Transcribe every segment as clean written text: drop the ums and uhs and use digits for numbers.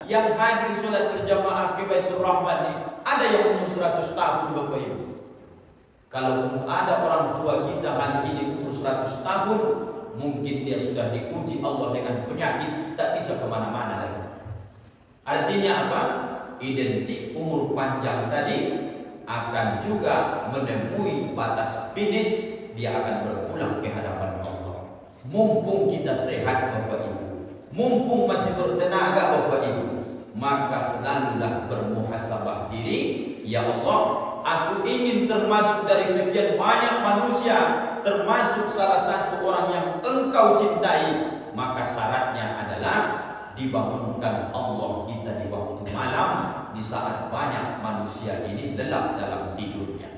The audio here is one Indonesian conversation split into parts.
yang hadir sholat berjamaah ke Baitur Rahman ini ada yang umur 100 tahun Bapak Ibu. Kalau ada orang tua kita hari ini umur 100 tahun, mungkin dia sudah diuji Allah dengan penyakit, tak bisa kemana-mana lagi. Artinya apa? Identik umur panjang tadi akan juga menemui batas finish, dia akan berpulang ke hadapan Allah. Mumpung kita sehat Bapak Ibu, mumpung masih bertenaga Bapak Ibu, maka selalulah bermuhasabah diri. Ya Allah, aku ingin termasuk dari sekian banyak manusia, termasuk salah satu orang yang Engkau cintai. Maka syaratnya adalah dibangunkan Allah kita di waktu malam, di saat banyak manusia ini lelap dalam tidurnya.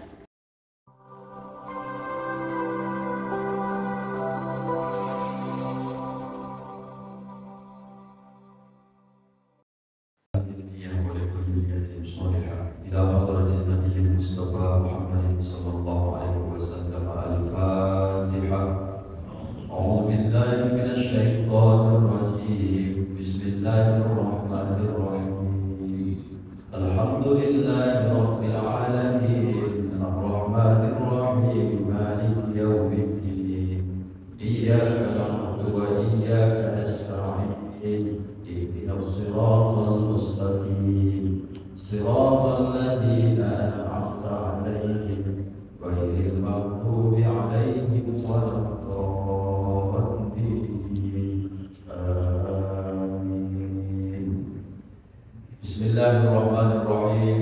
Bismillahirrahmanirrahim.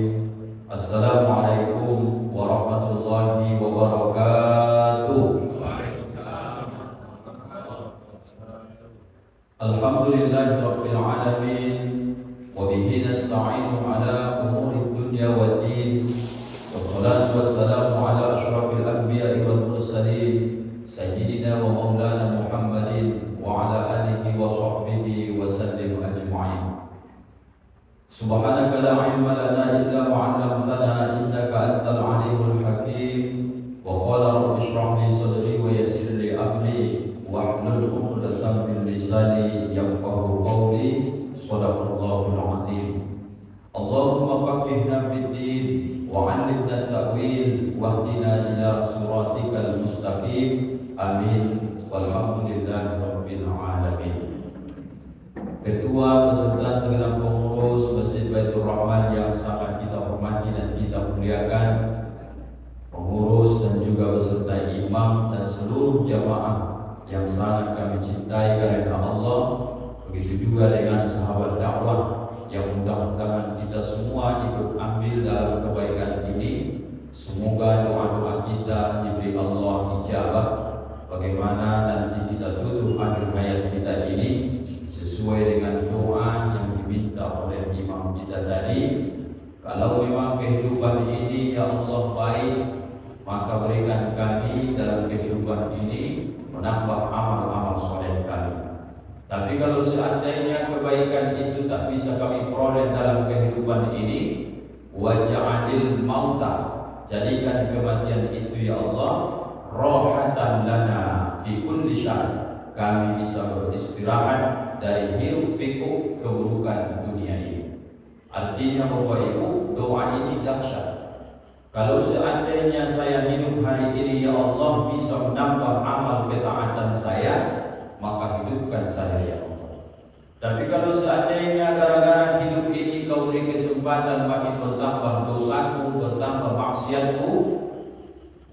Assalamualaikum warahmatullahi wabarakatuh. Alhamdulillahirabbil alamin wa bihi nasta'inu ala umuri dunya waddin. Wassalatu wassalamu ala asyrafil anbiya'i wal mursalin sayyidina wa maulana Muhammadin wa ala alihi wa sahbihi wa sallim ajma'in. Subhanaka la ilma lana illa ma 'allamtana innaka antal alimul hakim. Wa qala rabbi shrah li sadri wa yassir li amri wahlul 'uqdatam min lisani yafqahu qawli. Shadaqallahul 'azim. Allahumma faqihna fid din wa 'allimna at-ta'wil wahdina ila siratikal mustaqim. Amin. Walhamdulillahi rabbil alamin. Ketua beserta segenap pengurus Masjid Baitur Rahman yang sangat kita hormati dan kita muliakan, pengurus dan juga beserta imam dan seluruh jamaah yang sangat kami cintai karena Allah. Begitu juga dengan sahabat dakwah yang mudah-mudahan kita semua ikut ambil dalam kebaikan ini. Semoga doa-doa kita diberi Allah ijabah. Bagaimana nanti kita tutup akhir hayat kita ini sesuai dengan doa yang diminta oleh imam kita tadi. Kalau memang kehidupan ini ya Allah baik, maka berikan kami dalam kehidupan ini menambah amal-amal soleh kami. Tapi kalau seandainya kebaikan itu tak bisa kami peroleh dalam kehidupan ini, waj'alil mauta, jadikan kematian itu ya Allah rohatan lana fi kulli syar, kami bisa beristirahat dari hiruk pikuk keburukan dunia ini. Artinya Bapak Ibu, doa ini dahsyat. Kalau seandainya saya hidup hari ini ya Allah bisa menambah amal ketaatan saya, maka hidupkan saya ya Allah. Tapi kalau seandainya gara-gara hidup ini kau beri kesempatan makin bertambah dosaku, bertambah maksiatku,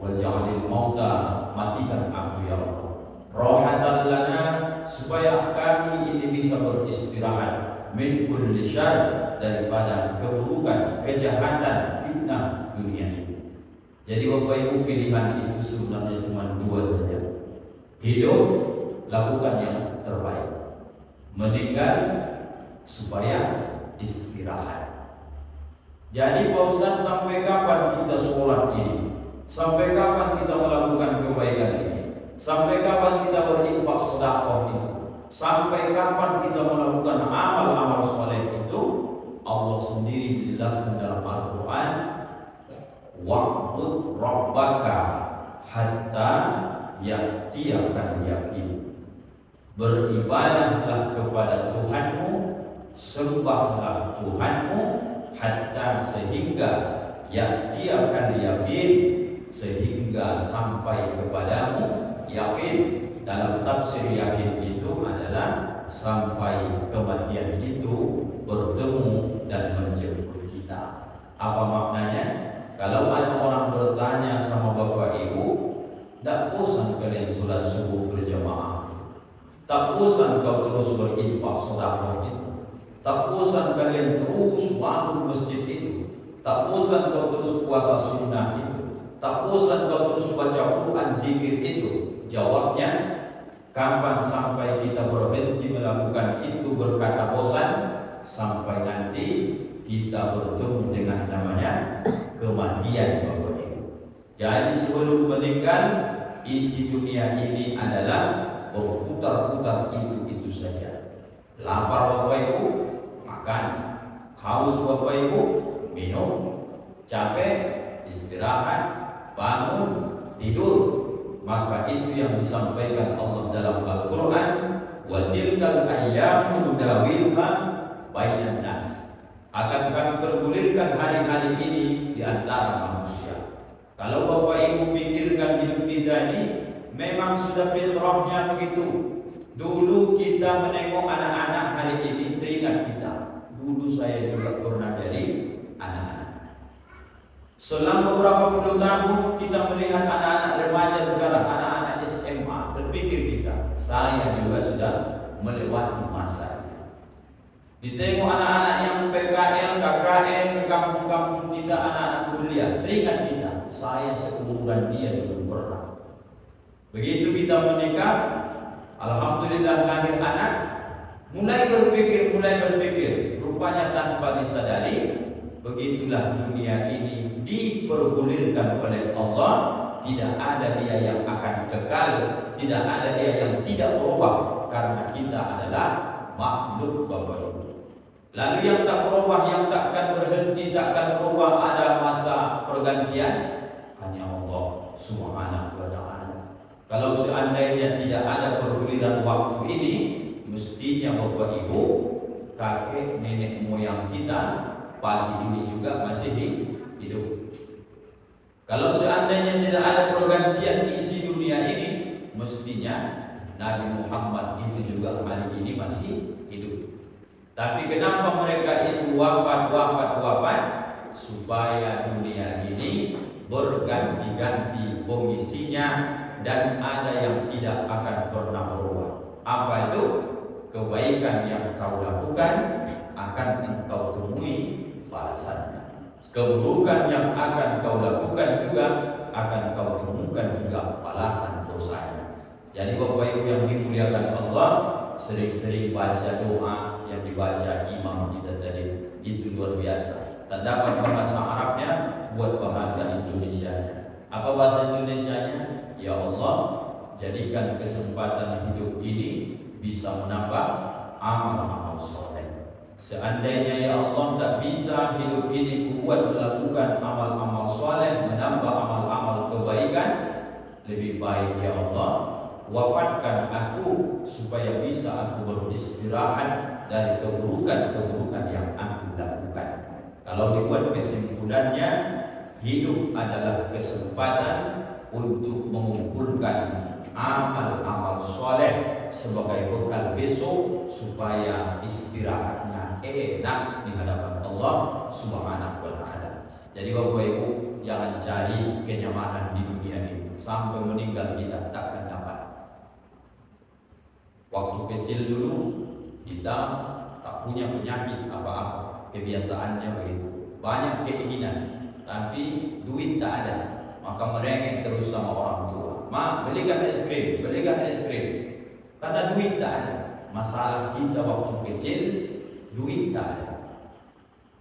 waj'alil mauta, matikan aku ya Allah rohatan lana, supaya kami ini bisa beristirahat min kulli syarr, daripada keburukan, kejahatan, fitnah dunia ini. Jadi Bapak Ibu, pilihan itu sebenarnya cuma dua saja. Hidup, lakukan yang terbaik. Meninggal, supaya istirahat. Jadi Pak Ustaz, sampai kapan kita sholat ini? Sampai kapan kita melakukan kebaikan ini? Sampai kapan kita berinfak sedekah itu? Sampai kapan kita melakukan amal-amal soleh itu? Allah sendiri menjelaskan dalam Al-Quran, wa'bud rabbaka hatta ya'tiyakan yakin. Beribadahlah kepada Tuhanmu sembahlah Tuhanmu hatta sehingga ya'tiyakan yakin, sehingga sampai kepadamu yakin. Dalam tafsir yakin itu adalah sampai kematian itu bertemu dan menjemput kita. Apa maknanya? Kalau ada orang bertanya sama bapak ibu, tak bosan kalian sholat subuh berjamaah, tak bosan kau terus berinfak sedekah itu, tak bosan kalian terus bangun masjid itu, tak bosan kau terus puasa sunnah itu, tak bosan kau terus baca Quran zikir itu. Jawabnya, kapan sampai kita berhenti melakukan itu berkata bosan? Sampai nanti kita bertemu dengan namanya kematian, Bapak Ibu. Jadi sebelum meninggal, isi dunia ini adalah berputar-putar itu saja. Lapar Bapak Ibu, makan. Haus Bapak Ibu, minum. Capek, istirahat. Bangun, tidur. Maka itu yang disampaikan Allah dalam Al-Quran, wa tilkal ayyamu nudawiluha bainan nas. Akan kami pergulirkan hari-hari ini di antara manusia. Kalau Bapak Ibu pikirkan hidup kita ini memang sudah fitrahnya begitu. Dulu kita menengok anak-anak, hari ini teringat kita. Dulu saya juga pernah jadi anak-anak. Selama beberapa puluh tahun kita melihat anak-anak remaja sekarang, anak-anak SMA, berpikir kita, saya juga sudah melewati masa itu. Ditengok anak-anak yang PKL, KKN, ke kampung-kampung kita, anak-anak kuliah, teringat kita, saya seumuran dia belum pernah. Begitu kita menikah, alhamdulillah lahir anak, mulai berpikir, rupanya tanpa disadari, begitulah dunia ini dipergulirkan oleh Allah. Tidak ada dia yang akan kekal, tidak ada dia yang tidak berubah, karena kita adalah makhluk Bapak Ibu. Lalu yang tak berubah, yang takkan berhenti, takkan berubah, ada masa pergantian, hanya Allah Subhanahu wa Ta'ala. Kalau seandainya tidak ada perguliran waktu ini, mestinya Bapak Ibu, kakek nenek moyang kita pagi ini juga masih hidup. Kalau seandainya tidak ada pergantian isi dunia ini, mestinya Nabi Muhammad itu juga hari ini masih hidup. Tapi kenapa mereka itu wafat? Supaya dunia ini berganti-ganti pengisinya dan ada yang tidak akan pernah berubah. Apa itu? Kebaikan yang kau lakukan akan engkau temui balasannya. Keburukan yang akan kau lakukan juga akan kau temukan juga balasan dosanya. Jadi Bapak Ibu yang dimuliakan Allah, sering-sering baca doa yang dibaca imam kita tadi, itu luar biasa. Terdapat bahasa Arabnya, buat bahasa Indonesianya. Apa bahasa Indonesianya? Ya Allah, jadikan kesempatan hidup ini bisa menambah amal-amal soleh. Seandainya ya Allah tak bisa hidup ini kuat melakukan amal-amal soleh, menambah amal-amal kebaikan, lebih baik ya Allah wafatkan aku supaya bisa aku beristirahat dari keburukan-keburukan yang aku lakukan. Kalau dibuat kesimpulannya, hidup adalah kesempatan untuk mengumpulkan amal-amal soleh sebagai bekal besok supaya istirahatnya enak di hadapan Allah Subhanahu wa Ta'ala. Jadi Bapak Ibu, jangan cari kenyamanan di dunia ini sampai meninggal kita takkan dapat. Waktu kecil dulu kita tak punya penyakit apa-apa, kebiasaannya begitu, banyak keinginan tapi duit tak ada, maka merengek terus sama orang tua. Ma, belikan es krim, karena duit tak ada. Masalah kita waktu kecil, duit tak ada.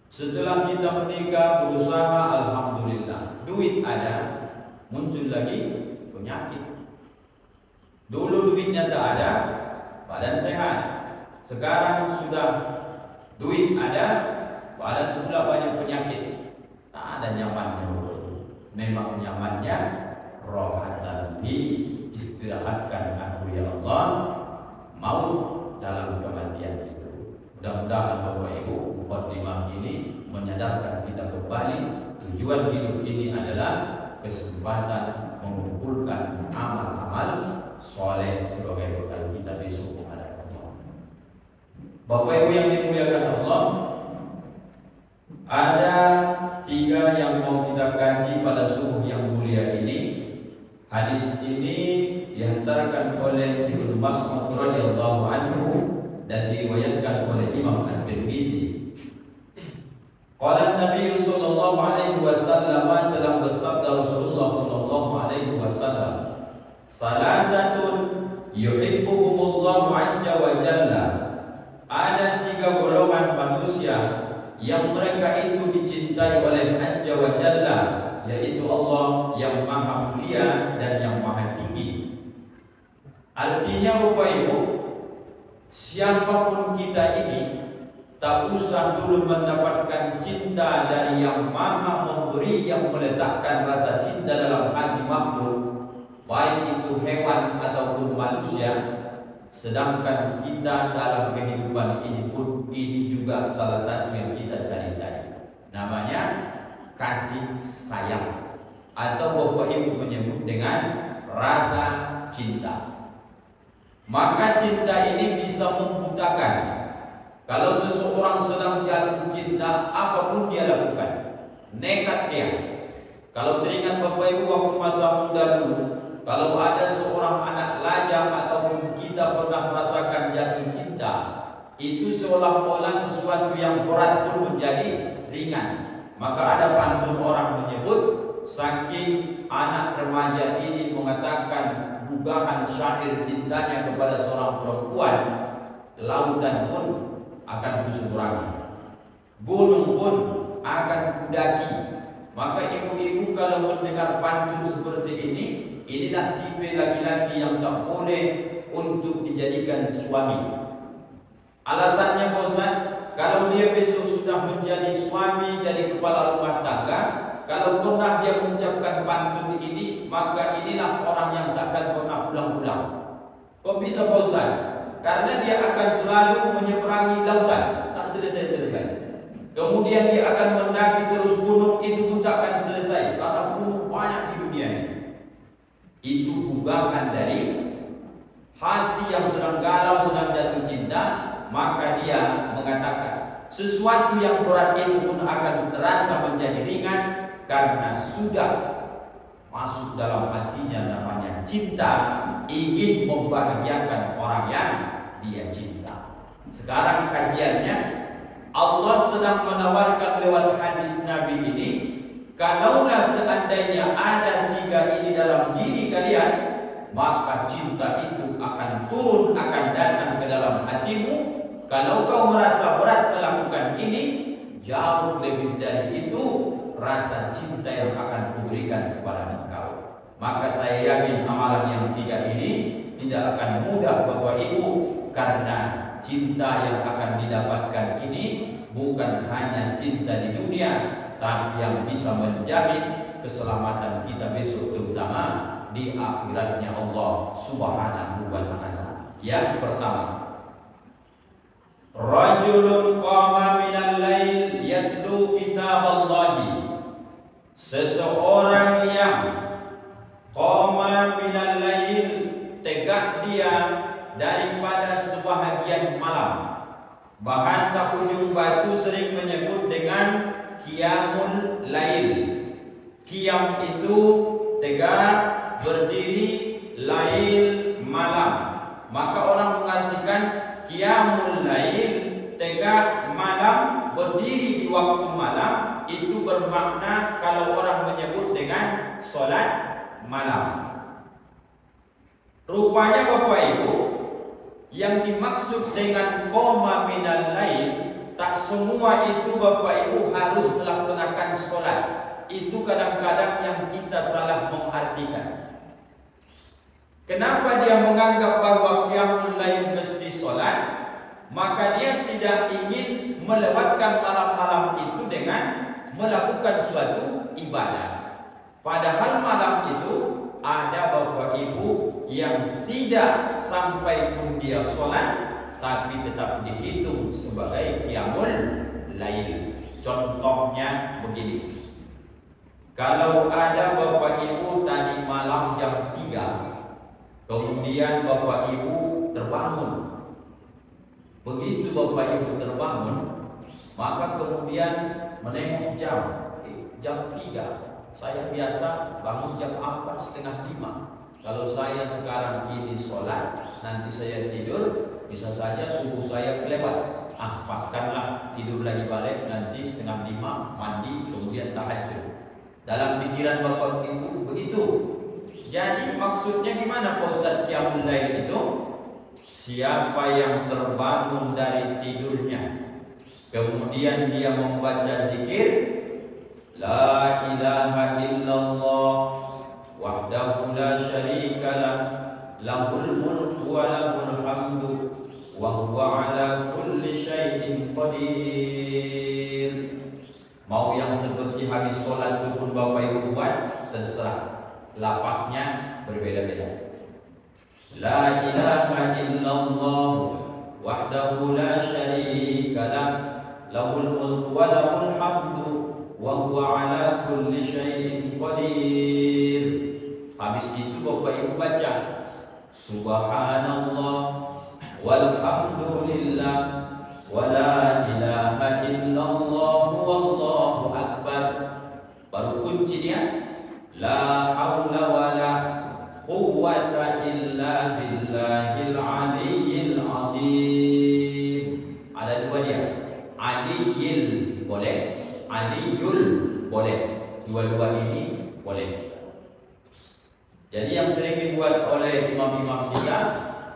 Setelah kita menikah, berusaha, alhamdulillah, duit ada, muncul lagi penyakit. Dulu duitnya tak ada, badan sehat. Sekarang sudah duit ada, badan pula banyak penyakit. Tak ada nyamannya. Memang nyamannya rohatan bi, istirahatkan aku ya Allah, maut dalam kematian itu. Mudah-mudahan Bapak Ibu mukadimah ini menyadarkan kita kembali tujuan hidup ini adalah kesempatan mengumpulkan amal-amal soleh sebagai bekal kita besok menghadap Allah. Bapak Ibu yang dimuliakan Allah, ada 3 yang mau kita kaji pada subuh yang mulia ini. Hadis ini dihantarkan oleh Ibnu Mas'ud radhiyallahu anhu dan diriwayatkan oleh Imam At-Tirmizi. Qala Nabi sallallahu alaihi wasallam, telah bersabda Rasulullah sallallahu alaihi wasallam, salasatun yuhibbuhumullahu azza wa jalla. Ada 3 golongan manusia yang mereka itu dicintai oleh Azza wa Jalla, yaitu Allah yang maha mulia dan yang maha tinggi. Artinya Bapak Ibu, siapapun kita ini tak usah dulu mendapatkan cinta dari yang maha memberi, yang meletakkan rasa cinta dalam hati makhluk, baik itu hewan ataupun manusia. Sedangkan kita dalam kehidupan ini pun, ini juga salah satu yang kita cari-cari, namanya kasih sayang, atau Bapak Ibu menyebut dengan rasa cinta. Maka cinta ini bisa membutakan. Kalau seseorang sedang jatuh cinta, apapun dia lakukan, nekat dia. Kalau teringat Bapak Ibu waktu masa muda dulu, kalau ada seorang anak lajang ataupun kita pernah merasakan jatuh cinta, itu seolah-olah sesuatu yang berat pun menjadi ringan. Maka ada pantun orang menyebut, saking anak remaja ini mengatakan gugahan syair cintanya kepada seorang perempuan, lautan pun akan kuseberangi, gunung pun akan kudaki. Maka ibu-ibu kalau mendengar pantun seperti ini, inilah tipe laki-laki yang tak boleh untuk dijadikan suami. Alasannya Pak Ustaz, kalau dia besok sudah menjadi suami, jadi kepala rumah tangga, kalau pernah dia mengucapkan pantun ini, maka inilah orang yang takkan pernah pulang-pulang. Kok bisa Pak Ustaz? Karena dia akan selalu menyeberangi lautan, tak selesai-selesai. Kemudian dia akan mendaki terus gunung, itu pun tak akan selesai, karena gunung banyak di dunia ini. Itu gugahan dari hati yang sedang galau, sedang jatuh cinta. Maka dia mengatakan sesuatu yang berat itu pun akan terasa menjadi ringan, karena sudah masuk dalam hatinya namanya cinta, ingin membahagiakan orang yang dia cinta. Sekarang kajiannya, Allah sedang menawarkan lewat hadis Nabi ini, kalaulah seandainya ada 3 ini dalam diri kalian, maka cinta itu akan turun, akan datang ke dalam hatimu. Kalau kau merasa berat melakukan ini, jauh lebih dari itu rasa cinta yang akan kuberikan kepada engkau. Maka saya yakin amalan yang 3 ini tidak akan mudah Bapak Ibu, karena cinta yang akan didapatkan ini bukan hanya cinta di dunia, tapi yang bisa menjamin keselamatan kita besok, terutama di akhiratnya Allah Subhanahu wa ta'ala. Yang pertama, rajulun qama minal lail yatlu kitaballahi. Seseorang yang qama minal lail, tegak dia daripada sebahagian malam. Bahasa ujung batu sering menyebut dengan qiyamul lail. Qiyam itu tegak, berdiri, lail malam. Maka orang mengartikan qiyamul lail, tegak malam, berdiri di waktu malam, itu bermakna kalau orang menyebut dengan solat malam. Rupanya Bapak Ibu, yang dimaksud dengan qoma minal lail, tak semua itu Bapak Ibu harus melaksanakan solat. Itu kadang-kadang yang kita salah mengartikan. Kenapa dia menganggap bahwa qiyamul lail mesti solat? Maka dia tidak ingin melewatkan malam-malam itu dengan melakukan suatu ibadah. Padahal malam itu ada Bapak Ibu yang tidak sampai pun dia sholat, tapi tetap dihitung sebagai qiyamul lail. Contohnya begini. Kalau ada Bapak Ibu tadi malam jam 3, kemudian Bapak Ibu terbangun. Begitu Bapak Ibu terbangun, maka kemudian menengok jam 3. Saya biasa bangun jam 4:30. Kalau saya sekarang ini sholat, nanti saya tidur, bisa saja subuh saya kelewat. Paskanlah tidur lagi balik, nanti 4:30 mandi, kemudian tahajud. Dalam pikiran Bapak Ibu begitu. Jadi maksudnya gimana Pak Ustaz qiyamul lail itu? Siapa yang terbangun dari tidurnya, kemudian dia membaca zikir La ilaha illallah wahdahu la syarikalah lahul mulku wa lahul hamdu wa huwa ala kulli syai'in qadir. Mau yang seperti habis sholat itu pun Bapak Ibu buat, terserah. Lafaznya berbeda-beda. La ilaha illallah wahdahu la syarikalah lahul mulku wa lahul hamdu wa huwa ala kulli syai'in qadir. Habis itu Bapak Ibu baca Subhanallah walhamdulillah wa la ilaha illallah wallahu akbar. Baru kunci dia La haula wa la quwwata illa billahil aliyyil azim. Ada dua dia, aliyil boleh, aliyul boleh. Dua-dua ini boleh. Jadi yang sering dibuat oleh imam-imam kita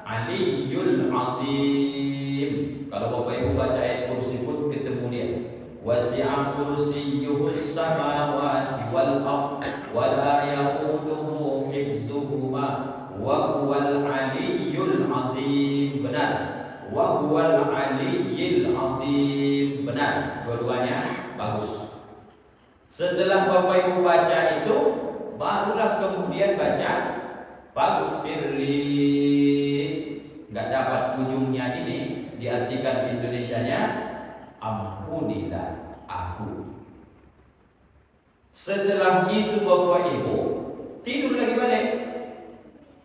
aliyul azim. Kalau Bapak Ibu baca ayat kursi pun ketemu dia. Wasi'a kursiyyuhus samawati wal ardh wa la yaquduhu hifzuhuma wa huwal aliyyul azim. Benar. Wa huwal aliyyil azim. Benar. Dua-duanya bagus. Setelah Bapak Ibu baca itu, barulah kemudian baca Faghfirli. Enggak dapat ujungnya ini, diartikan Indonesianya ampunilah aku. Setelah itu Bapak Ibu tidur lagi balik.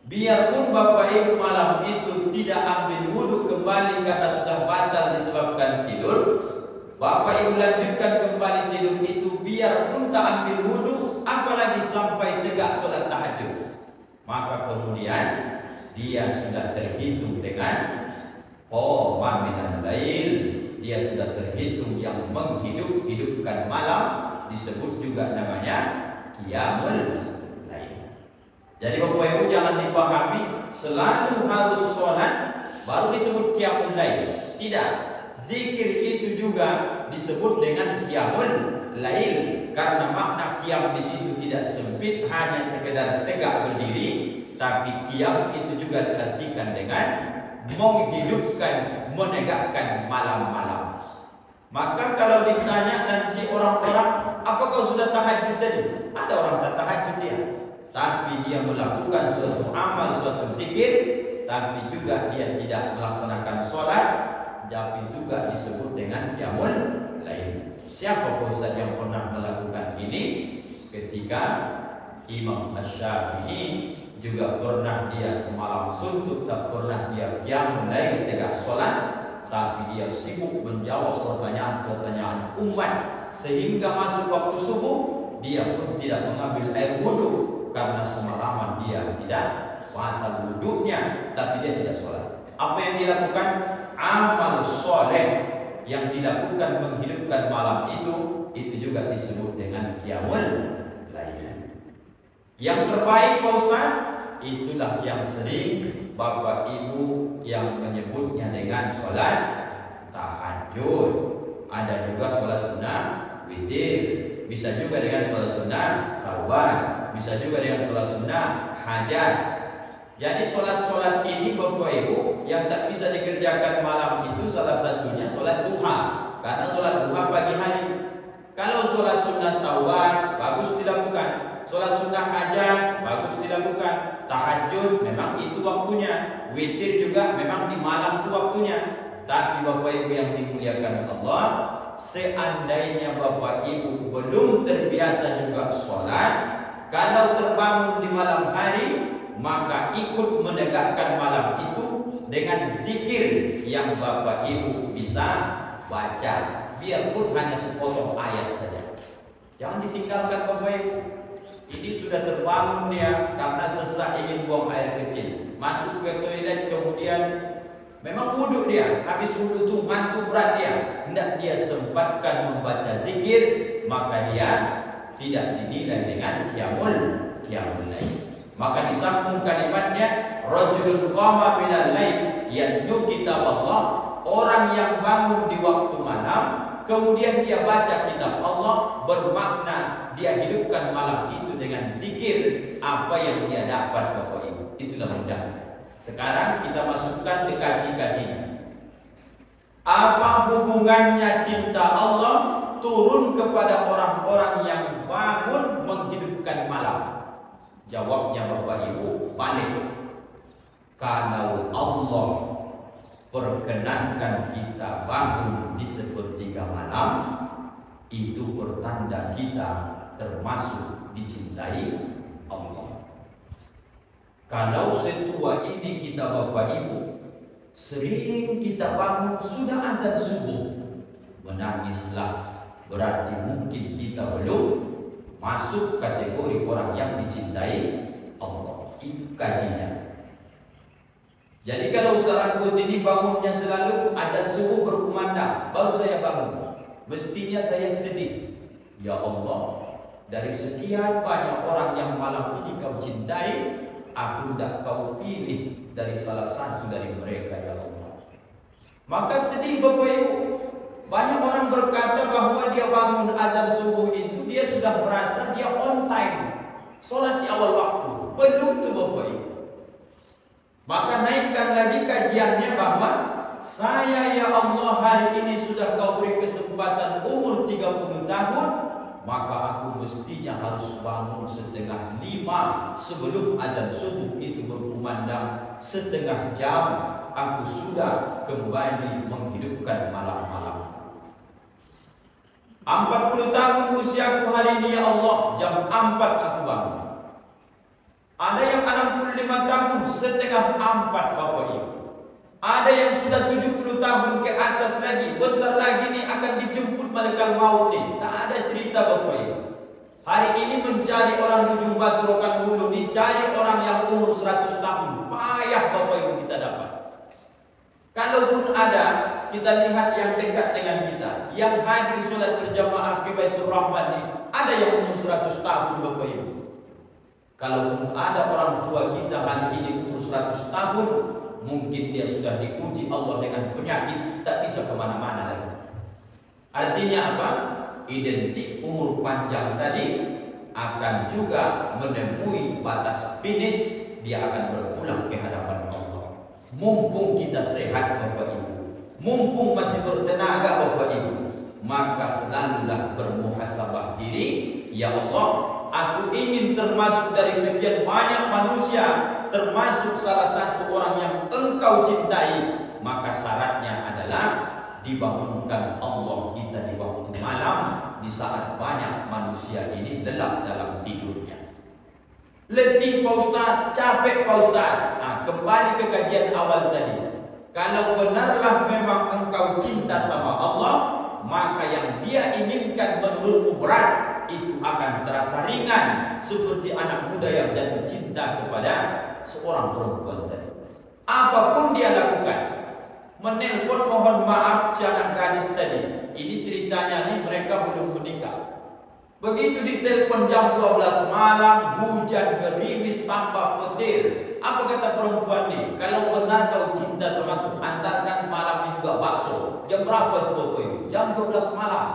Biarpun Bapak Ibu malam itu tidak ambil wudhu kembali karena sudah batal disebabkan tidur, Bapak Ibu lanjutkan kembali tidur itu biarpun tak ambil wudhu, apalagi sampai tegak sholat tahajud, maka kemudian dia sudah terhitung dengan qoma minal lail. Dia sudah terhitung yang menghidup-hidupkan malam, disebut juga namanya qiyamul lail. Jadi Bapak Ibu jangan dipahami selalu harus sholat baru disebut qiyamul lail. Tidak, zikir itu juga disebut dengan qiyamul lail karena makna qiyam di situ tidak sempit hanya sekedar tegak berdiri, tapi qiyam itu juga diartikan dengan menghidupkan, menegakkan malam-malam. Maka kalau ditanya nanti orang-orang, apakah sudah tahajud tadi? Ada orang tak tahajud dia, tapi dia melakukan suatu amal, suatu zikir, tapi juga dia tidak melaksanakan sholat, tapi juga disebut dengan qiyamul lail. Siapa Ustaz yang pernah melakukan ini? Ketika Imam Asy-Syafi'i juga pernah dia semalam suntuk, tak pernah dia qiyamul lail tegak sholat, tapi dia sibuk menjawab pertanyaan-pertanyaan umat sehingga masuk waktu subuh dia pun tidak mengambil air wudhu karena semalaman dia tidak batal wudhunya, tapi dia tidak sholat. Apa yang dilakukan? Amal soleh yang dilakukan menghidupkan malam itu juga disebut dengan qiyamul lail. Yang terbaik Pak Ustaz, itulah yang sering Bapak Ibu yang menyebutnya dengan sholat tahajud. Ada juga sholat sunnah witir, bisa juga dengan sholat sunnah taubat, bisa juga dengan sholat sunnah hajat. Jadi sholat-sholat ini Bapak Ibu yang tak bisa dikerjakan malam itu salah satunya sholat duha, karena sholat duha pagi hari. Kalau sholat sunnah taubat bagus dilakukan, sholat sunnah hajat bagus dilakukan, tahajud memang itu waktunya, witir juga memang di malam itu waktunya. Tapi Bapak Ibu yang dimuliakan Allah, seandainya Bapak Ibu belum terbiasa juga sholat, kalau terbangun di malam hari, maka ikut menegakkan malam itu dengan zikir yang Bapak Ibu bisa baca, biarpun hanya sepotong ayat saja. Jangan ditinggalkan Bapak Ibu. Ini sudah terbangun dia karena sesak ingin buang air kecil, masuk ke toilet, kemudian memang wudhu dia, habis wudhu itu mantu berat dia, hendak dia sempatkan membaca zikir, maka dia tidak dinilai dengan qiyamul lail. Maka disambung kalimatnya, rajulun qama bilal lail yatlu kitab Allah, orang yang bangun di waktu malam kemudian dia baca kitab Allah, bermakna dia hidupkan malam itu dengan zikir apa yang dia dapat Bapak Ibu. Itulah mudah. Sekarang kita masukkan ke kaji-kaji. Apa hubungannya cinta Allah turun kepada orang-orang yang bangun menghidupkan malam? Jawabnya Bapak Ibu, balik. Kalau Allah perkenankan kita bangun di sepertiga malam, itu pertanda kita termasuk dicintai Allah. Kalau setua ini kita Bapak Ibu, sering kita bangun sudah azan subuh, menangislah, berarti mungkin kita belum masuk kategori orang yang dicintai Allah. Itu kajinya. Jadi kalau Ustaz Angkut ini bangunnya selalu azan subuh berkumandang, baru saya bangun, mestinya saya sedih. Ya Allah, dari sekian banyak orang yang malam ini kau cintai, aku tidak kau pilih dari salah satu dari mereka, ya Allah. Maka sedih Bapak Ibu. Banyak orang berkata bahwa dia bangun azan subuh itu dia sudah merasa dia on time, sholat di awal waktu. Belum tuh Bapak Ibu. Maka naikkan lagi kajiannya bahwa saya ya Allah hari ini sudah kau beri kesempatan umur 30 tahun, maka aku mestinya harus bangun 4:30 sebelum azan subuh itu berkumandang. Setengah jam aku sudah kembali menghidupkan malam-malam. 40 tahun usiaku hari ini ya Allah, jam 4 aku bangun. Ada yang 65 tahun 3:30 Bapak Ibu. Ada yang sudah 70 tahun ke atas lagi, bentar lagi nih akan dijemput malaikat maut nih. Tak ada cerita Bapak Ibu. Hari ini mencari orang ujung Batu Rokan Hulu, dicari orang yang umur 100 tahun. Payah Bapak Ibu kita dapat. Kalaupun ada, kita lihat yang dekat dengan kita, yang hadir sholat berjamaah ke Baitur Rahman nih, ada yang umur 100 tahun Bapak Ibu. Kalaupun ada orang tua kita hari ini umur 100 tahun, mungkin dia sudah diuji Allah dengan penyakit, tak bisa kemana-mana lagi. Artinya apa? Identik umur panjang tadi akan juga menemui batas finish, dia akan berpulang ke hadapan Allah. Mumpung kita sehat Bapak Ibu, mumpung masih bertenaga Bapak Ibu, maka selalulah bermuhasabah diri. Ya Allah, aku ingin termasuk dari sekian banyak manusia, termasuk salah satu orang yang Engkau cintai. Maka syaratnya adalah dibangunkan Allah kita di waktu malam, di saat banyak manusia ini lelap dalam tidurnya. Letih Pak Ustaz, capek Pak Ustaz. Kembali ke kajian awal tadi. Kalau benarlah memang engkau cinta sama Allah, maka yang dia inginkan menurutmu berat, itu akan terasa ringan, seperti anak muda yang jatuh cinta kepada seorang perempuan tadi. Apapun dia lakukan, menelpon mohon maaf si anak gadis tadi, ini ceritanya nih mereka belum menikah. Begitu ditelepon jam 12 malam, hujan gerimis tambah petir. Apa kata perempuan nih? Kalau benar kau cinta sama aku, antarkan malam ini juga bakso. Jam berapa itu Bapak Ibu? Jam 12 malam.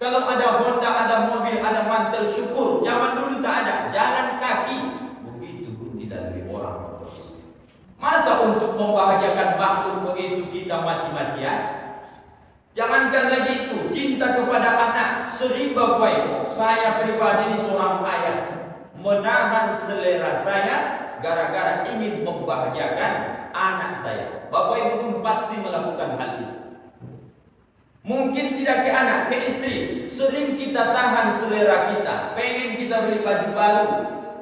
Kalau ada Honda, ada mobil, ada mantel syukur. Zaman dulu tak ada, jalan kaki. Begitu pun dilalui orang. Masa untuk membahagiakan makhluk begitu kita mati-matian? Jangankan lagi itu, cinta kepada anak. Sering Bapak Ibu, saya pribadi ini seorang ayah, menahan selera saya gara-gara ingin membahagiakan anak saya. Bapak Ibu pun pasti melakukan hal itu. Mungkin tidak ke anak, ke istri. Sering kita tahan selera kita, pengen kita beli baju baru,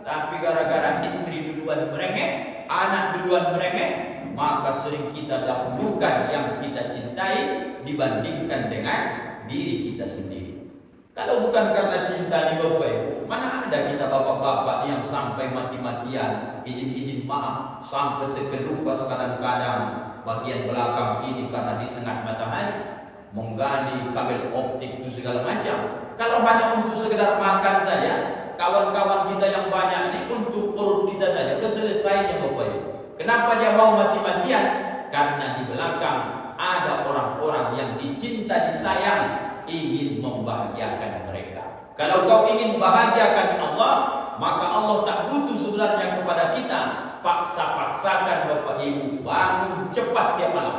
tapi gara-gara istri duluan merengek, anak duluan merengek, maka sering kita dahulukan yang kita cintai dibandingkan dengan diri kita sendiri. Kalau bukan karena cinta nih Bapak Ibu, mana ada kita bapak-bapak yang sampai mati-matian izin maaf sampai terkelupas kadang-kadang bagian belakang ini karena disengat matahari, menggali kabel optik itu segala macam. Kalau hanya untuk sekedar makan saja, kawan-kawan kita yang banyak ini untuk perut kita saja sudah selesainya Bapak Ibu. Kenapa dia mau mati-matian? Karena di belakang ada orang-orang yang dicinta, disayang, ingin membahagiakan mereka. Kalau kau ingin bahagiakan Allah, maka Allah tak butuh sebenarnya kepada kita paksa-paksakan Bapak Ibu bangun cepat tiap malam.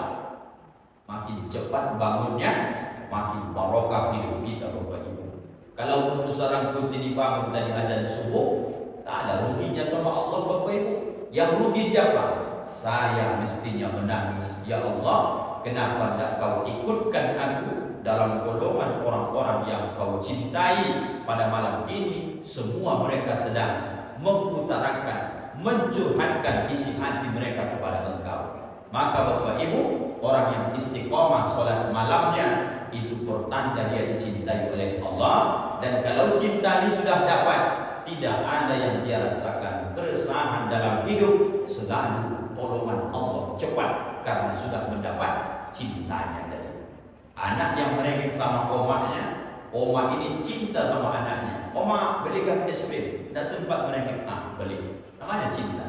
Makin cepat bangunnya, makin barokah hidup kita Bapak Ibu. Kalau pun seorang putih dibangun tadi azan subuh, tak ada ruginya sama Allah Bapak Ibu. Yang rugi siapa? Saya mestinya menangis. Ya Allah, kenapa tidak kau ikutkan aku dalam golongan orang-orang yang kau cintai pada malam ini? Semua mereka sedang mengutarakan, mencurhatkan isi hati mereka kepada engkau. Maka Bapak Ibu, orang yang istiqomah sholat malamnya itu pertanda dia dicintai oleh Allah. Dan kalau cinta ini sudah dapat, tidak ada yang dia rasakan keresahan dalam hidup, selalu tolongan Allah cepat karena sudah mendapat cintanya. Anak yang merengek sama omanya, oma ini cinta sama anaknya. Oma belikan es krim, tidak sempat merengek, beli. Namanya cinta.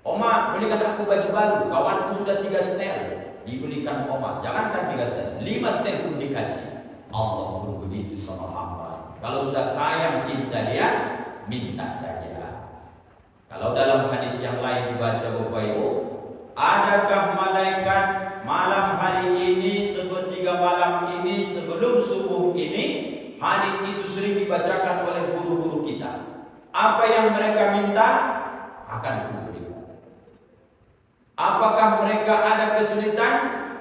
Oma belikan aku baju baru, kawanku sudah 3 setel, dibelikan oma. Jangankan 3 setel, 5 setel pun dikasih. Allah pun begitu sama hamba. Kalau sudah sayang cinta dia, minta saja. Kalau dalam hadis yang lain dibaca Bapak Ibu, adakah malaikat malam hari ini, sepertiga malam ini, sebelum subuh ini? Hadis itu sering dibacakan oleh guru-guru kita. Apa yang mereka minta akan kuberikan. Apakah mereka ada kesulitan?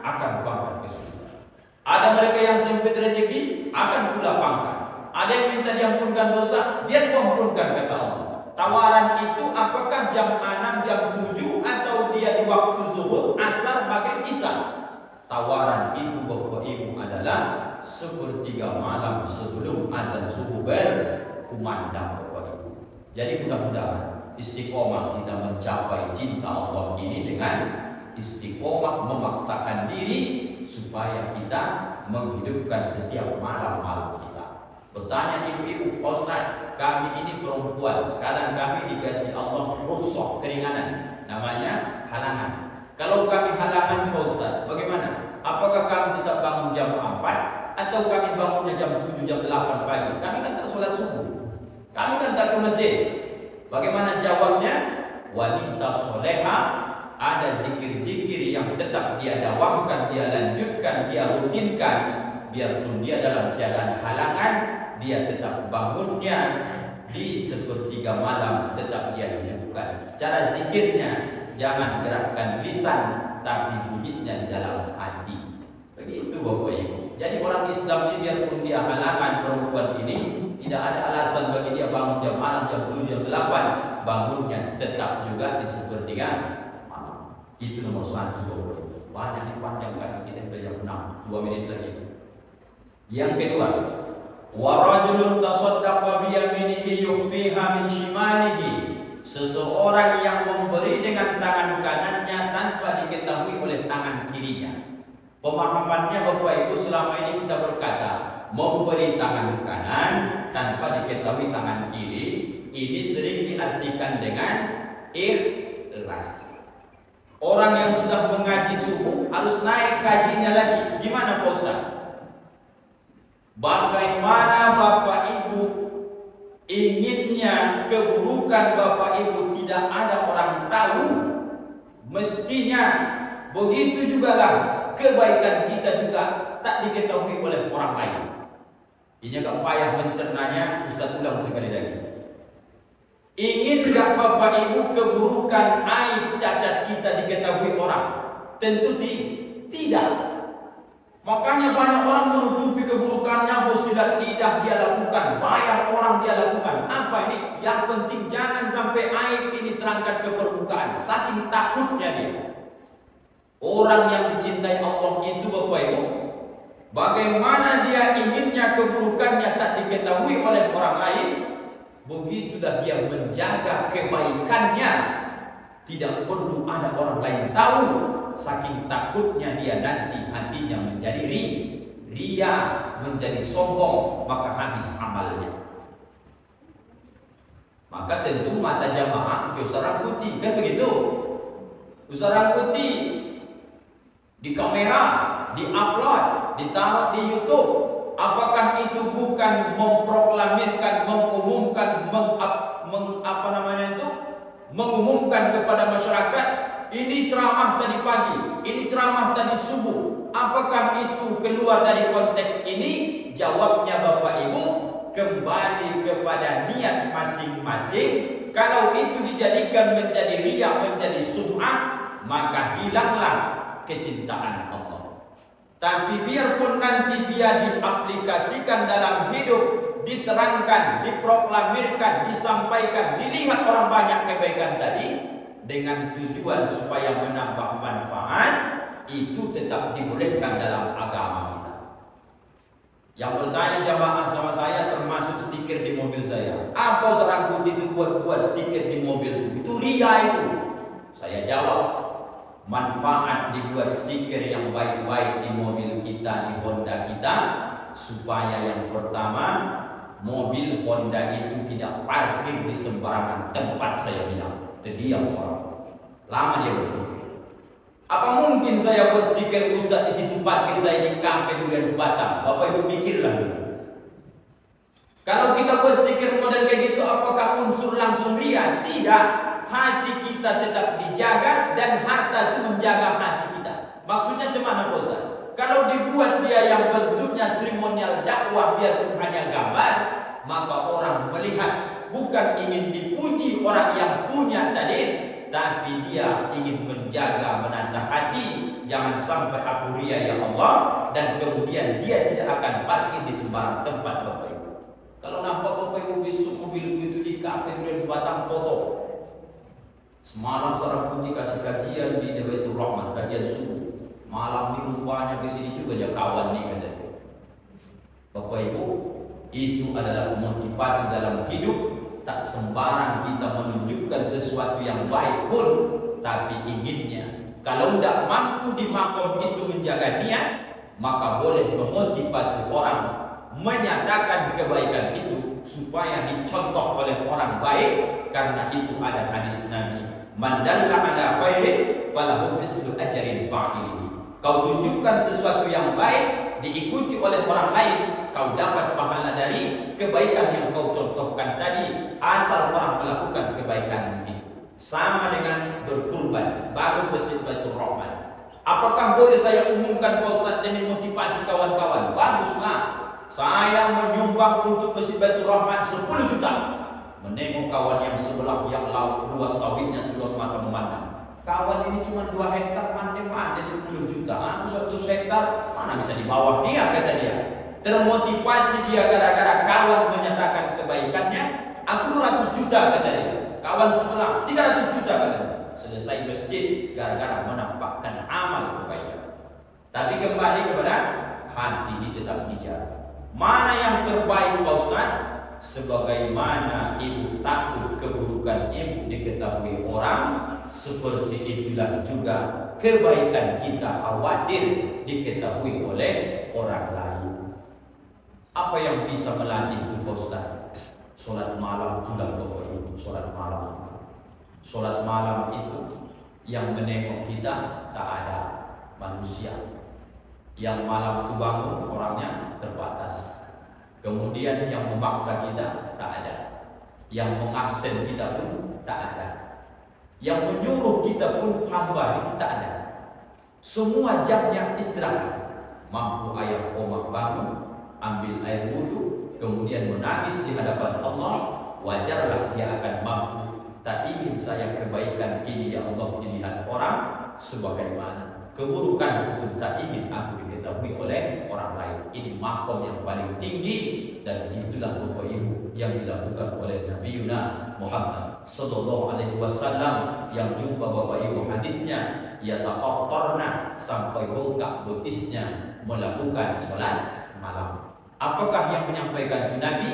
Akan kupangkat kesulitan. Ada mereka yang sempit rezeki, akan kulapangkan. Ada yang minta diampunkan dosa, biar kuampunkan, kata Allah. Tawaran itu apakah jam 6, jam 7, atau dia di waktu zuhur, asar, maghrib, isya? Tawaran itu Bapak Ibu adalah sepertiga malam sebelum azan subuh berkumandang Bapak Ibu. Jadi mudah-mudahan istiqomah kita mencapai cinta Allah ini dengan istiqomah memaksakan diri supaya kita menghidupkan setiap malam-malam kita. Bertanya ibu-ibu, Ustaz, kami ini perempuan, kadang kami dikasih Allah rukhsah, keringanan, namanya halangan. Kalau kami halangan Pak Ustaz, bagaimana? Apakah kami tetap bangun jam 4 atau kami bangunnya jam 7, jam 8 pagi? Kami kan tak sholat subuh, kami kan tak ke masjid. Bagaimana jawabnya? Wanita soleha ada zikir-zikir yang tetap dia dawamkan, dia lanjutkan, dia rutinkan. Biarpun dia dalam keadaan halangan, dia tetap bangunnya di sepertiga malam, tetap dia hidupkan. Cara zikirnya, jangan gerakkan lisan, tapi bunyinya di dalam hati. Begitu Bapak Ibu. Jadi orang Islam ini biarpun dia halangan perempuan ini, tidak ada alasan bagi dia bangun jam malam, jam 7, jam 8. Bangunnya tetap juga di sepertiga malam. Itu nomor 1 Bapak Ibu. Banyak dipanjangkan, kita jam 6, 2 menit lagi. Yang kedua, warajulun tasaddaqa biyaminihi yukhfiha min shimalihi. Seseorang yang memberi dengan tangan kanannya tanpa diketahui oleh tangan kirinya. Pemahamannya Bapak Ibu, selama ini kita berkata memberi tangan kanan tanpa diketahui tangan kiri, ini sering diartikan dengan ikhlas. Orang yang sudah mengaji subuh harus naik kajinya lagi. Gimana Pak Ustaz? Bagaimana Bapak Ibu inginnya keburukan Bapak Ibu tidak ada orang tahu? Mestinya begitu juga lah kebaikan kita juga tak diketahui oleh orang lain. Ini agak payah mencernanya, Ustaz ulang sekali lagi. Ingin gak Bapak Ibu keburukan, aib, cacat kita diketahui orang? Tentu tidak. Makanya banyak orang menutupi keburukannya, bersilat lidah dia lakukan, bayar orang dia lakukan. Apa ini? Yang penting jangan sampai aib ini terangkat ke permukaan. Saking takutnya dia. Orang yang dicintai Allah itu Bapak Ibu, bagaimana dia inginnya keburukannya tak diketahui oleh orang lain, begitulah dia menjaga kebaikannya. Tidak perlu ada orang lain tahu. Saking takutnya dia nanti hatinya menjadi ria, menjadi sombong, maka habis amalnya. Maka tentu mata jamaah usah putih, kan begitu? Usah putih di kamera, di-upload, ditaruh di YouTube. Apakah itu bukan memproklamirkan, mengumumkan, mengumumkan kepada masyarakat, ini ceramah tadi pagi, ini ceramah tadi subuh. Apakah itu keluar dari konteks ini? Jawabnya Bapak Ibu, kembali kepada niat masing-masing. Kalau itu dijadikan menjadi riya, menjadi sum'ah, maka hilanglah kecintaan Allah. Tapi biarpun nanti dia diaplikasikan dalam hidup, diterangkan, diproklamirkan, disampaikan, dilihat orang banyak kebaikan tadi, dengan tujuan supaya menambah manfaat, itu tetap dibolehkan dalam agama kita. Yang bertanya jamaah sama saya, termasuk stiker di mobil saya, apa seorang putih itu buat stiker di mobil itu ria itu? Saya jawab, manfaat dibuat stiker yang baik-baik di mobil kita, di Honda kita, supaya yang pertama, mobil Honda itu tidak parkir di sembarangan tempat. Saya bilang terdiam orang, lama dia berpikir. Apa mungkin saya buat stiker Ustaz di situ, parkir saya di kafe Durian Sebatang? Bapak Ibu pikirlah dulu. Kalau kita buat stiker model kayak gitu, apakah unsur langsung ria? Tidak. Hati kita tetap dijaga dan harta itu menjaga hati kita. Maksudnya cemana Ustaz? Kalau dibuat dia yang bentuknya seremonial dakwah biarpun hanya gambar, maka orang melihat bukan ingin dipuji orang yang punya tadi, tapi dia ingin menjaga, menata hati. Jangan sampai aku ria ya Allah, dan kemudian dia tidak akan parkir di sembarang tempat Bapak Ibu. Kalau nampak Bapak Ibu besok mobil itu di kafe Durian Sebatang, foto. Semalam seorang putih kasih kajian di Baitur Rahman, kajian subuh. Malam ini rupanya ke sini juga dia kawan nih katanya. Bapak Ibu, itu adalah motivasi dalam hidup. Tak sembarang kita menunjukkan sesuatu yang baik pun, tapi inginnya. Kalau tidak mampu di makom itu menjaga niat, maka boleh memotivasi orang menyatakan kebaikan itu supaya dicontoh oleh orang baik. Karena itu ada hadis Nabi, man dalla ala khairin falahu mislu ajrin fa'ilihi. Kau tunjukkan sesuatu yang baik, diikuti oleh orang lain, kau dapat pahala dari kebaikan yang kau contohkan tadi, asal orang melakukan kebaikan itu. Sama dengan berkurban, bangun masjid Baitur Rahman. Apakah boleh saya umumkan Pak Ustaz demi motivasi kawan-kawan? Baguslah. Saya menyumbang untuk masjid Baitur Rahman 10 juta. Menengok kawan yang sebelah yang luas sawitnya seluas mata memandang. Kawan ini cuma 2 hektar, mandi 10 juta. Aku 1 hektar, mana bisa di bawah dia, kata dia. Termotivasi dia gara-gara kawan menyatakan kebaikannya. Aku 200 juta, kata dia. Kawan sebelah 300 juta, kata dia. Selesai masjid gara-gara menampakkan amal kebaikan. Tapi kembali kepada hati ini tetap dijaga. Mana yang terbaik Pak Ustaz? Sebagaimana ibu takut keburukan ibu diketahui orang, seperti itulah juga kebaikan kita khawatir diketahui oleh orang lain. Apa yang bisa melatih itu Pak Ustaz? Sholat malam itu lah Bapak Ibu, sholat malam itu. Sholat malam itu yang menengok kita tak ada manusia. Yang malam itu bangun orangnya terbatas. Kemudian yang memaksa kita tak ada. Yang mengabsen kita pun tak ada. Yang menyuruh kita pun hamba itu tak ada. Semua jamnya istirahat. Mampu ayah omak bangun, ambil air wudhu, kemudian menangis di hadapan Allah, wajarlah dia akan mampu. Tak ingin saya kebaikan ini ya Allah dilihat orang, sebagaimana keburukan pun tak ingin aku diketahui oleh orang lain. Ini makom yang paling tinggi, dan itulah Bapak Ibu yang dilakukan oleh Nabi Muhammad sallallahu alaihi wasallam, yang jumpa Bapak Ibu hadisnya, yataqattarna, sampai bengkak betisnya melakukan salat malam. Apakah yang menyampaikan itu Nabi?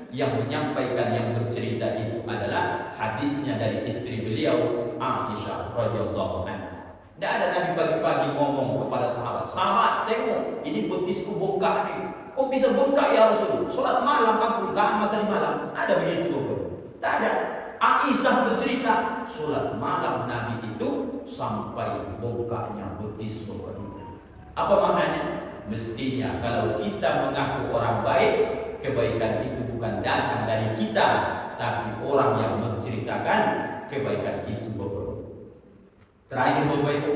Yang menyampaikan, yang bercerita itu adalah hadisnya dari istri beliau Aisyah radhiyallahu anha. Tidak ada Nabi pagi-pagi ngomong kepada sahabat, sahabat tengok ini betisku bengkak nih. Kok bisa bengkak ya Rasul? Salat malam aku lama tadi malam. Ada begitu Bapak? Tak ada. Aisyah bercerita salat malam Nabi itu sampai bengkaknya betis Bapak. Apa maknanya? Mestinya kalau kita mengaku orang baik, kebaikan itu bukan datang dari kita, tapi orang yang menceritakan kebaikan itu Bapak. Terakhir Bapak Ibu,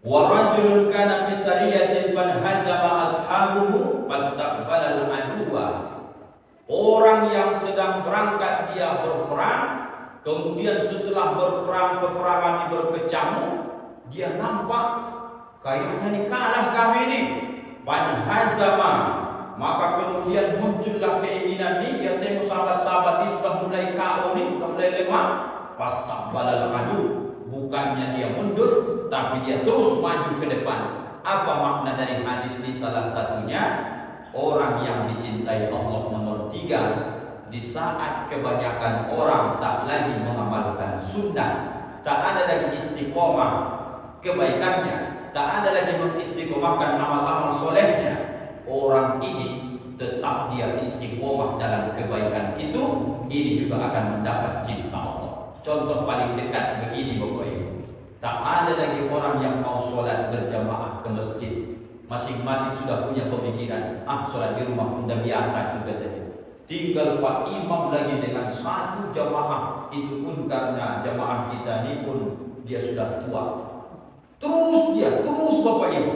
wa rajulun kana fi sariyatin fanhazama ashabuhu fastaqbala al-aduwa. Orang yang sedang berangkat dia berperang, kemudian setelah berperang peperangan ini berkecamuk, dia nampak kayaknya ini kalah kami ini. Fanhazama, maka kemudian muncullah keinginan ini. Dia tengok sahabat-sahabat ini sudah mulai KO nih, sudah mulai lemah. Fastaqbala al-adu, bukannya dia mundur, tapi dia terus maju ke depan. Apa makna dari hadis ini? Salah satunya, orang yang dicintai Allah nomor 3, di saat kebanyakan orang tak lagi mengamalkan sunnah, tak ada lagi istiqomah kebaikannya, tak ada lagi mengistiqomahkan amal-amal solehnya, orang ini tetap dia istiqomah dalam kebaikan itu, ini juga akan mendapat cinta Allah. Contoh paling dekat begini Bapak Ibu, tak ada lagi orang yang mau sholat berjamaah ke masjid. Masing-masing sudah punya pemikiran, sholat di rumah pun dah biasa juga tadi. Tinggal Pak Imam lagi dengan satu jamaah, itu pun karena jamaah kita ini pun dia sudah tua. Terus Bapak Ibu,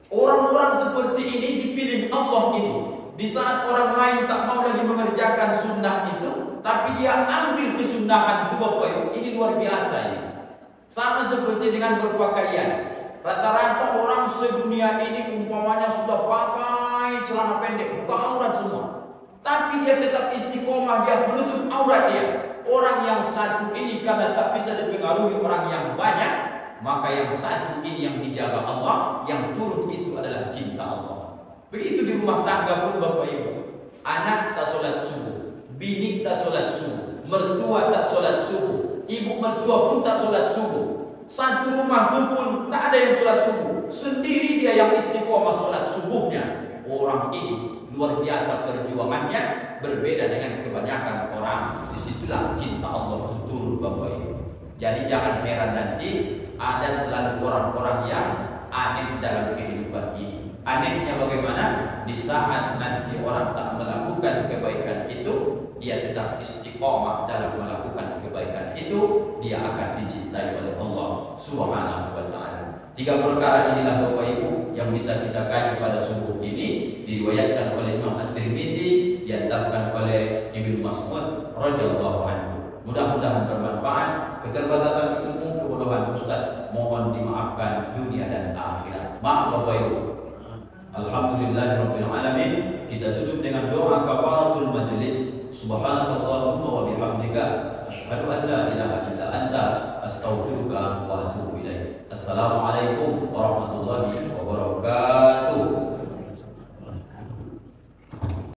orang-orang seperti ini dipilih Allah ini. Di saat orang lain tak mau lagi mengerjakan sunnah itu, tapi dia ambil kesunahan itu Bapak Ibu. Ini luar biasa ini. Sama seperti dengan berpakaian. Rata-rata orang sedunia ini umpamanya sudah pakai celana pendek, buka aurat semua, tapi dia tetap istiqomah, dia menutup aurat dia. Orang yang satu ini karena tak bisa dipengaruhi orang yang banyak, maka yang satu ini yang dijaga Allah, yang turun itu adalah cinta Allah. Begitu di rumah tangga pun Bapak Ibu. Anak tak sholat subuh, bini tak sholat subuh, mertua tak sholat subuh, ibu mertua pun tak sholat subuh. Satu rumah itu pun tak ada yang sholat subuh, sendiri dia yang istiqomah sholat subuhnya. Orang ini luar biasa perjuangannya, berbeda dengan kebanyakan orang. Disitulah cinta Allah itu turun Bapak Ibu. Jadi jangan heran nanti ada selalu orang-orang yang aneh dalam kehidupan ini. Anehnya bagaimana? Di saat nanti orang tak melakukan kebaikan itu, dia tetap istiqomah dalam melakukan kebaikan itu, dia akan dicintai oleh Allah Subhanahu wa ta'ala. 3 perkara inilah Bapak Ibu yang bisa kita kaji pada subuh ini, diriwayatkan oleh Imam At-Tirmizi, diantarkan oleh Ibnu Mas'ud radhiyallahu anhu. Mudah-mudahan bermanfaat. Keterbatasan ilmu, kebodohan Ustaz mohon dimaafkan dunia dan akhirat. Maaf Bapak Ibu. Alhamdulillahirabbil alamin. Kita tutup dengan doa kafaratul majlis. Subhanakallahumma wa bihamdika asyhadu an la ilaha illa anta astaghfiruka wa atubu ilaik. Assalamualaikum warahmatullahi wabarakatuh.